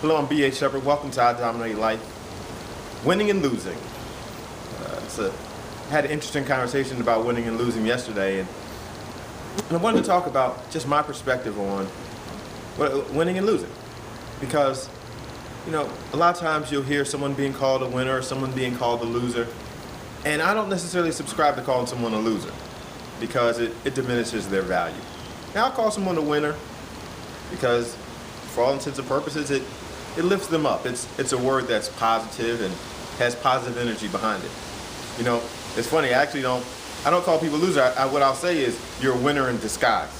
Hello, I'm B.A. Shepard. Welcome to iDominate Life. Winning and losing. I had an interesting conversation about winning and losing yesterday, and I wanted to talk about just my perspective on winning and losing. Because, a lot of times you'll hear someone being called a winner or someone being called a loser, and I don't necessarily subscribe to calling someone a loser because it diminishes their value. Now, I'll call someone a winner because, for all intents and purposes, it lifts them up. It's a word that's positive and has positive energy behind it. It's funny. I don't call people loser. What I'll say is you're a winner in disguise.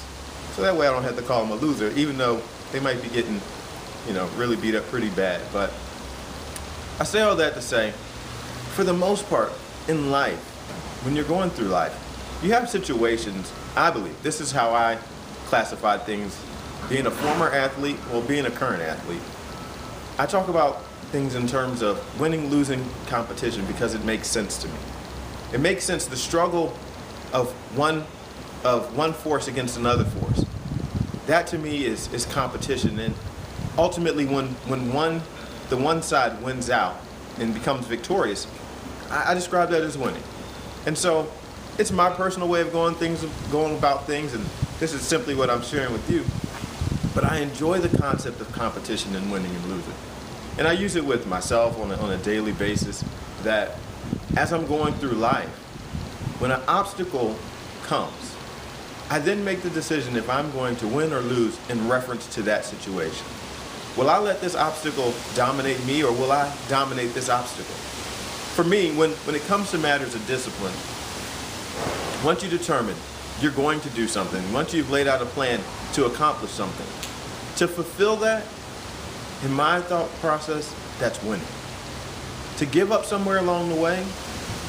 So that way I don't have to call them a loser, even though they might be getting, really beat up pretty bad. But I say all that to say, for the most part in life, when you're going through life, you have situations. I believe this is how I classify things. Being a former athlete or being a current athlete, I talk about things in terms of winning, losing competition because it makes sense to me. It makes sense, the struggle of one force against another force. That to me is competition, and ultimately when the one side wins out and becomes victorious, I describe that as winning. And so it's my personal way of going about things, and this is simply what I'm sharing with you. But I enjoy the concept of competition and winning and losing. And I use it with myself on a daily basis, that as I'm going through life, when an obstacle comes, I then make the decision if I'm going to win or lose in reference to that situation. Will I let this obstacle dominate me, or will I dominate this obstacle? For me, when it comes to matters of discipline, once you determine you're going to do something, once you've laid out a plan to accomplish something, to fulfill that, in my thought process, that's winning. To give up somewhere along the way,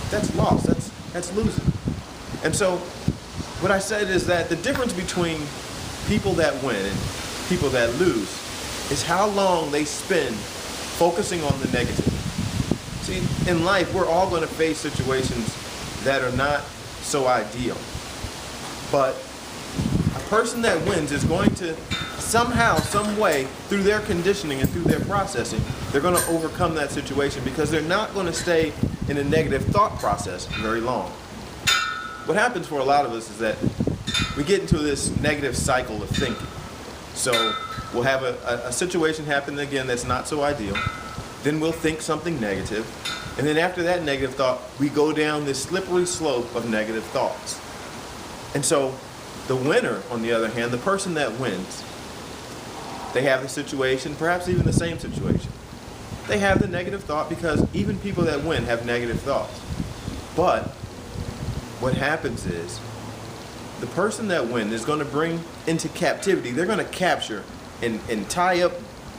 that's loss, that's losing. And so what I said is that the difference between people that win and people that lose is how long they spend focusing on the negative. See, in life, we're all going to face situations that are not so ideal. But a person that wins is going to somehow, some way, through their conditioning and through their processing, they're going to overcome that situation because they're not going to stay in a negative thought process very long. What happens for a lot of us is that we get into this negative cycle of thinking. So we'll have a situation happen again that's not so ideal. Then we'll think something negative. And then after that negative thought, we go down this slippery slope of negative thoughts. And so the winner, on the other hand, the person that wins, they have the situation, perhaps even the same situation. They have the negative thought because even people that win have negative thoughts. But what happens is the person that wins is going to bring into captivity, they're going to capture and tie up,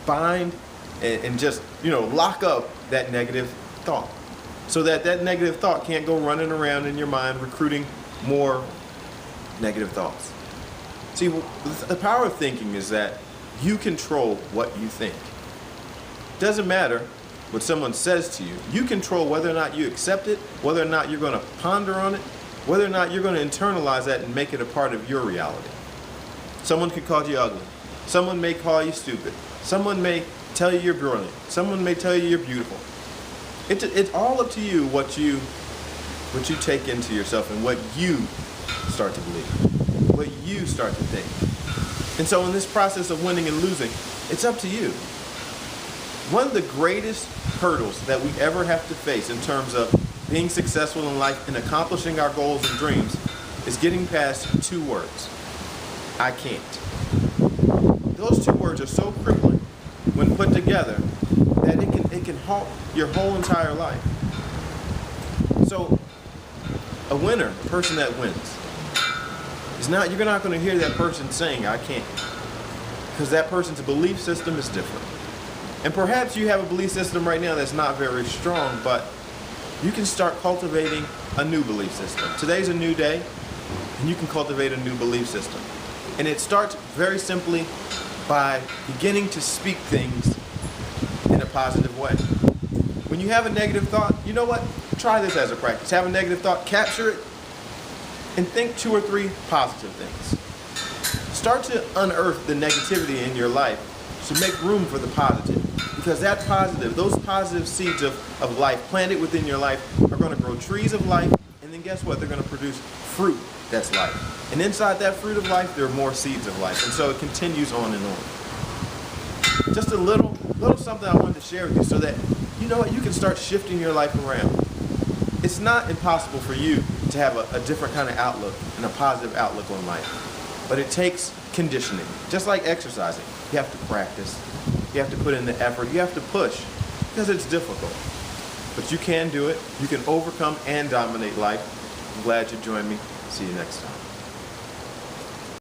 bind, and just, lock up that negative thought. So that negative thought can't go running around in your mind recruiting more negative thoughts. See, the power of thinking is that you control what you think. Doesn't matter what someone says to you. You control whether or not you accept it, whether or not you're going to ponder on it, whether or not you're going to internalize that and make it a part of your reality. Someone could call you ugly. Someone may call you stupid. Someone may tell you you're brilliant. Someone may tell you you're beautiful. It's all up to you what you take into yourself and what you start to believe, what you start to think. And so in this process of winning and losing, it's up to you. One of the greatest hurdles that we ever have to face in terms of being successful in life and accomplishing our goals and dreams is getting past two words. I can't. Those two words are so crippling when put together that it can halt your whole entire life. So a winner, a person that wins, you're not going to hear that person saying, I can't. Because that person's belief system is different. And perhaps you have a belief system right now that's not very strong, but you can start cultivating a new belief system. Today's a new day, and you can cultivate a new belief system. And it starts very simply by beginning to speak things in a positive way. When you have a negative thought, you know what? Try this as a practice. Have a negative thought, capture it, and think 2 or 3 positive things. Start to unearth the negativity in your life So make room for the positive, because that positive, those positive seeds of life planted within your life are going to grow trees of life, and then guess what? They're going to produce fruit that's life. And inside that fruit of life, there are more seeds of life. And so it continues on and on. Just a little something I wanted to share with you so that you know what, you can start shifting your life around. It's not impossible for you to have a different kind of outlook and a positive outlook on life. But it takes conditioning. Just like exercising. You have to practice. You have to put in the effort. You have to push because it's difficult. But you can do it. You can overcome and dominate life. I'm glad you joined me. See you next time.